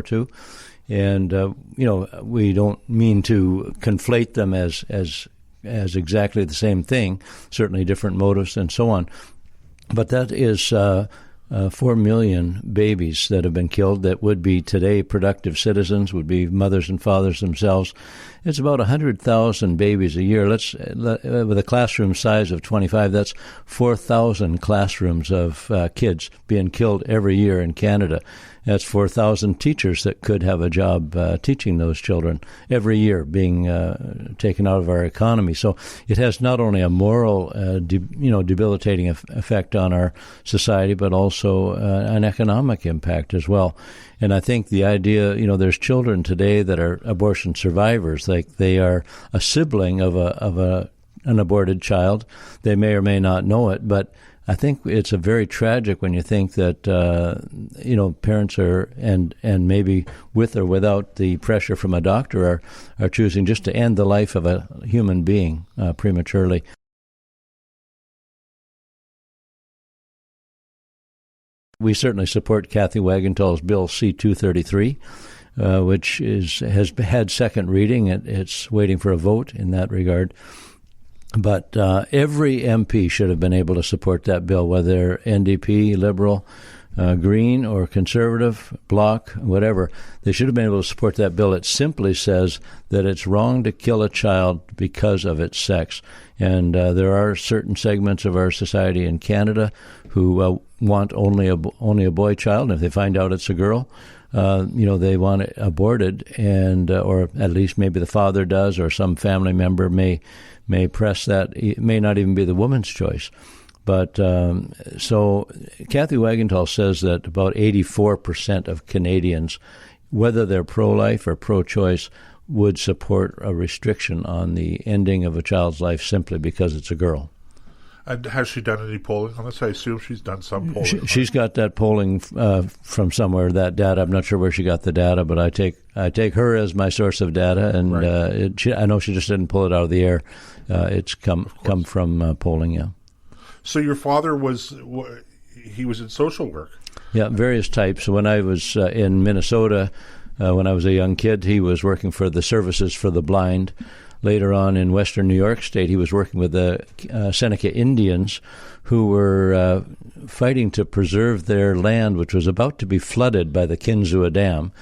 too. And, we don't mean to conflate them as exactly the same thing, certainly different motives and so on. But that is 4 million babies that have been killed that would be today productive citizens, would be mothers and fathers themselves. It's about 100,000 babies a year. With a classroom size of 25, that's 4,000 classrooms of kids being killed every year in Canada. That's 4,000 teachers that could have a job teaching those children every year being taken out of our economy. So it has not only a moral, debilitating effect on our society, but also an economic impact as well. And I think the idea, there's children today that are abortion survivors, like they are a sibling of an aborted child. They may or may not know it, but I think it's a very tragic when you think that parents are and maybe with or without the pressure from a doctor are choosing just to end the life of a human being prematurely. We certainly support Kathy Wagenthal's Bill C-233, which has had second reading. It's waiting for a vote in that regard. But every MP should have been able to support that bill, whether NDP, Liberal, Green, or Conservative, Bloc, whatever. They should have been able to support that bill. It simply says that it's wrong to kill a child because of its sex. And there are certain segments of our society in Canada who want only a boy child. And if they find out it's a girl, they want it aborted, and or at least maybe the father does, or some family member may press that. It may not even be the woman's choice. But so Kathy Wagenthal says that about 84% of Canadians, whether they're pro-life or pro-choice, would support a restriction on the ending of a child's life simply because it's a girl. And has she done any polling on this? I assume she's done some polling. She's got that polling from somewhere, that data. I'm not sure where she got the data, but I take her as my source of data, and right. I know she just didn't pull it out of the air. It's come from polling, yeah. So your father was in social work? Yeah, various types. When I was in Minnesota, when I was a young kid, he was working for the Services for the Blind. Later on in western New York State, he was working with the Seneca Indians who were fighting to preserve their land, which was about to be flooded by the Kinzua Dam,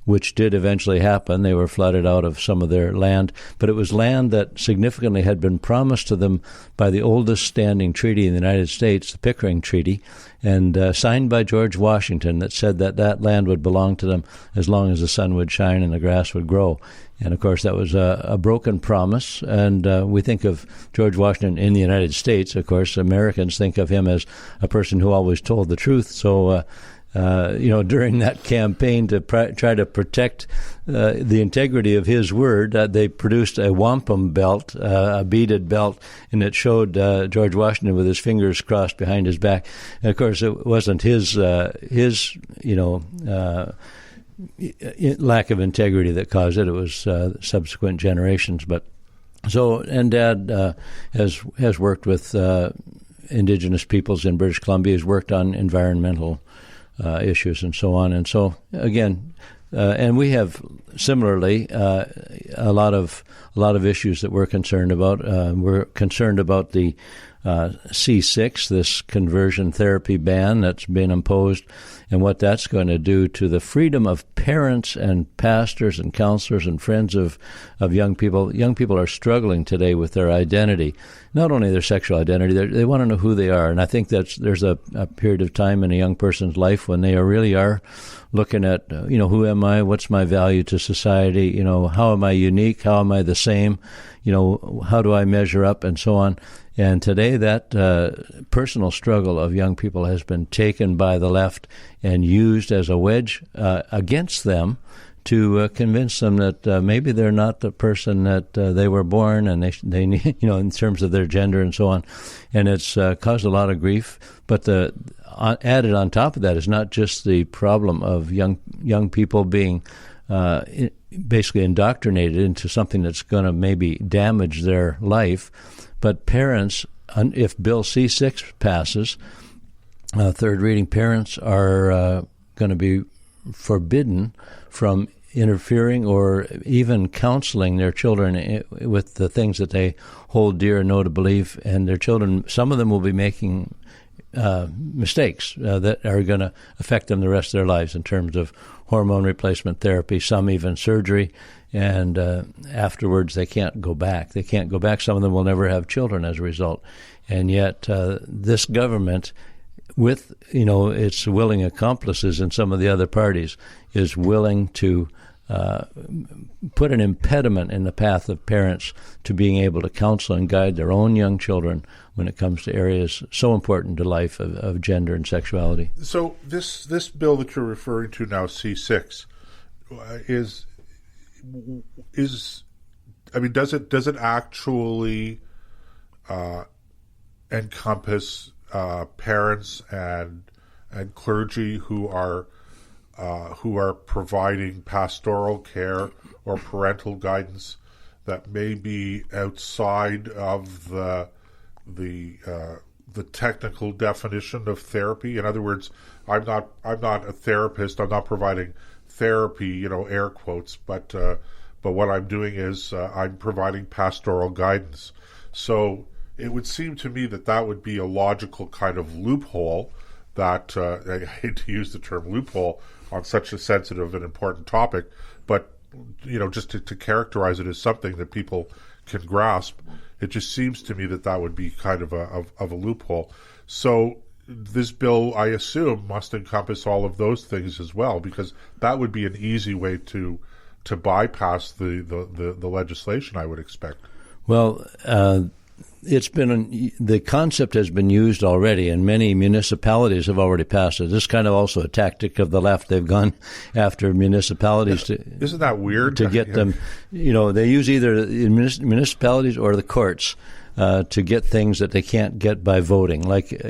which did eventually happen. They were flooded out of some of their land, but it was land that significantly had been promised to them by the oldest standing treaty in the United States, the Pickering Treaty, and signed by George Washington, that said that land would belong to them as long as the sun would shine and the grass would grow. And, of course, that was a broken promise. And we think of George Washington in the United States. Of course, Americans think of him as a person who always told the truth. So, during that campaign to try to protect the integrity of his word, they produced a wampum belt, a beaded belt, and it showed George Washington with his fingers crossed behind his back. And, of course, it wasn't his lack of integrity that caused it. It was subsequent generations. But and Dad has worked with Indigenous peoples in British Columbia. He's worked on environmental issues and so on. And so again, and we have similarly a lot of issues that we're concerned about. We're concerned about the C6, this conversion therapy ban that's been imposed, and what that's going to do to the freedom of parents and pastors and counselors and friends of young people. Young people are struggling today with their identity, not only their sexual identity, they want to know who they are. And I think there's a period of time in a young person's life when they really are looking at, who am I? What's my value to society? How am I unique? How am I the same? How do I measure up, and so on. And today that personal struggle of young people has been taken by the left and used as a wedge against them to convince them that maybe they're not the person that they were born, and they need, in terms of their gender and so on. And it's caused a lot of grief. But added on top of that is not just the problem of young people being basically indoctrinated into something that's going to maybe damage their life, but parents, if Bill C-6 passes, third reading, parents are going to be forbidden from interfering or even counseling their children with the things that they hold dear and know to believe. And their children, some of them will be making mistakes that are going to affect them the rest of their lives in terms of hormone replacement therapy, some even surgery, and afterwards they can't go back. They can't go back. Some of them will never have children as a result. And yet this government, with its willing accomplices in some of the other parties, is willing to put an impediment in the path of parents to being able to counsel and guide their own young children when it comes to areas so important to life of gender and sexuality. So this bill that you're referring to now, C6, is I mean, does it actually encompass parents and clergy who are providing pastoral care or parental guidance that may be outside of the technical definition of therapy? In other words, I'm not a therapist. I'm not providing therapy, air quotes, but what I'm doing is I'm providing pastoral guidance. So it would seem to me that would be a logical kind of loophole that I hate to use the term loophole on such a sensitive and important topic, but just to characterize it as something that people can grasp, it just seems to me that would be kind of a loophole. So this bill, I assume, must encompass all of those things as well, because that would be an easy way to bypass the legislation, I would expect. Well, the concept has been used already, and many municipalities have already passed it. This is kind of also a tactic of the left. They've gone after municipalities Isn't that weird? To get them, they use either municipalities or the courts to get things that they can't get by voting. Like,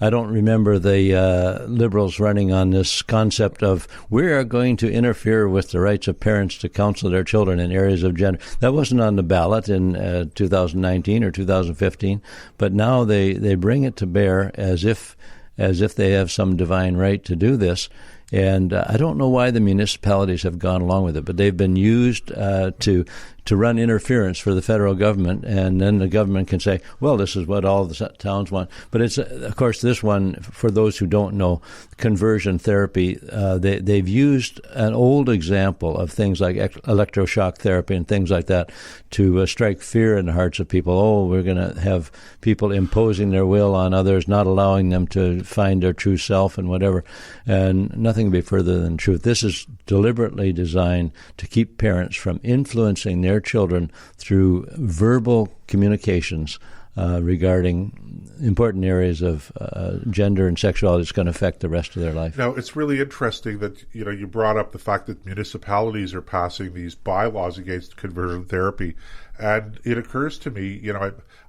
I don't remember the Liberals running on this concept of we are going to interfere with the rights of parents to counsel their children in areas of gender. That wasn't on the ballot in 2019 or 2015, but now they bring it to bear as if they have some divine right to do this. And I don't know why the municipalities have gone along with it, but they've been used to run interference for the federal government, and then the government can say, well, this is what all the towns want. But it's, of course, this one, for those who don't know, conversion therapy, they've used an old example of things like electroshock therapy and things like that to strike fear in the hearts of people. Oh, we're going to have people imposing their will on others, not allowing them to find their true self and whatever. And nothing can be further than the truth. This is deliberately designed to keep parents from influencing their children through verbal communications regarding important areas of gender and sexuality that's going to affect the rest of their life. Now, it's really interesting that you brought up the fact that municipalities are passing these bylaws against conversion therapy, and it occurs to me,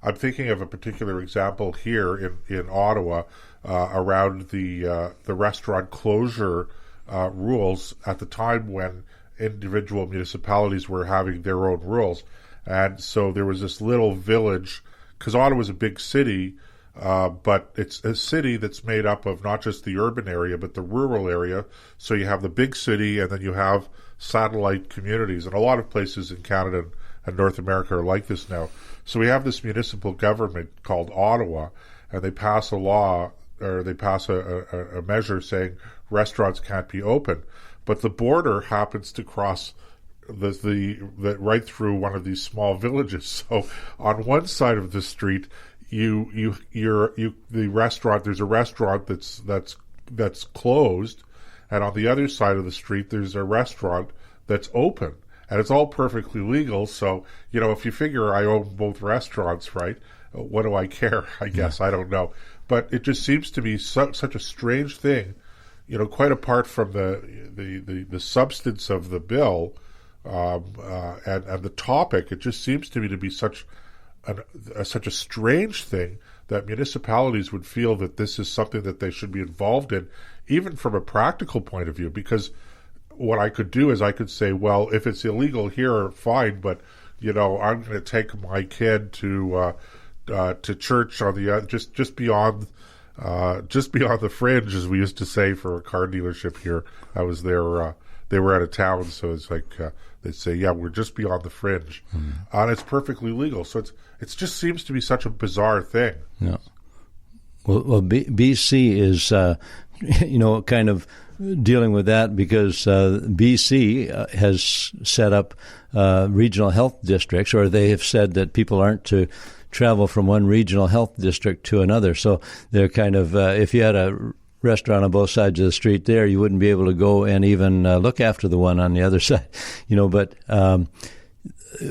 I'm thinking of a particular example here in Ottawa around the restaurant closure rules at the time when individual municipalities were having their own rules. And so there was this little village, because Ottawa's a big city, but it's a city that's made up of not just the urban area, but the rural area. So you have the big city, and then you have satellite communities. And a lot of places in Canada and North America are like this now. So we have this municipal government called Ottawa, and they pass a law, or they pass a measure saying restaurants can't be open. But the border happens to cross the right through one of these small villages. So on one side of the street, the restaurant, there's a restaurant that's closed, and on the other side of the street, there's a restaurant that's open, and it's all perfectly legal. So if you figure I own both restaurants, right? What do I care? I guess I don't know, but it just seems to be such a strange thing. Quite apart from the substance of the bill and the topic, it just seems to me to be such a strange thing that municipalities would feel that this is something that they should be involved in, even from a practical point of view. Because what I could do is I could say, well, if it's illegal here, fine, but I'm going to take my kid to church on the just beyond just beyond the fringe, as we used to say for a car dealership here. I was there. They were out of town, so it's like they'd say, "Yeah, we're just beyond the fringe," and it's perfectly legal. So it just seems to be such a bizarre thing. Yeah. Well, BC is, kind of dealing with that because BC has set up regional health districts, or they have said that people aren't to travel from one regional health district to another. So they're kind of, if you had a restaurant on both sides of the street there, you wouldn't be able to go and even look after the one on the other side, but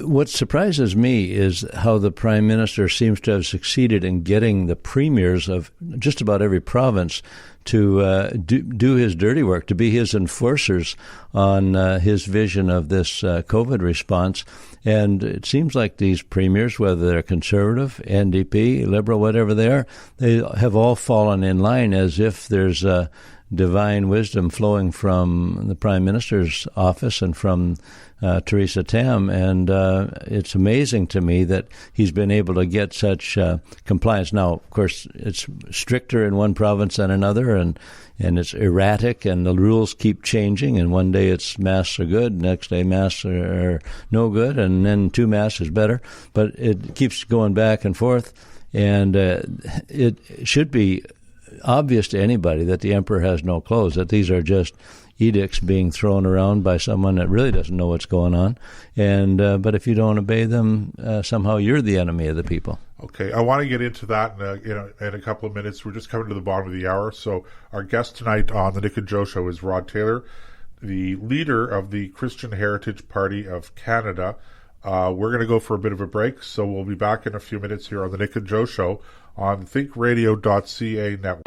what surprises me is how the Prime Minister seems to have succeeded in getting the premiers of just about every province to do his dirty work, to be his enforcers on his vision of this COVID response. And it seems like these premiers, whether they're Conservative, NDP, Liberal, whatever they are, they have all fallen in line as if there's divine wisdom flowing from the Prime Minister's office and from Theresa Tam, and it's amazing to me that he's been able to get such compliance. Now, of course, it's stricter in one province than another, and it's erratic, and the rules keep changing, and one day it's masks are good, next day masks are no good, and then 2 masks is better, but it keeps going back and forth, and it should be obvious to anybody that the emperor has no clothes, that these are just edicts being thrown around by someone that really doesn't know what's going on. And but if you don't obey them, somehow you're the enemy of the people. Okay, I want to get into that in a couple of minutes. We're just coming to the bottom of the hour. So our guest tonight on the Nick and Joe Show is Rod Taylor, the leader of the Christian Heritage Party of Canada. We're going to go for a bit of a break, so we'll be back in a few minutes here on the Nick and Joe Show on ThinkRadio.ca network.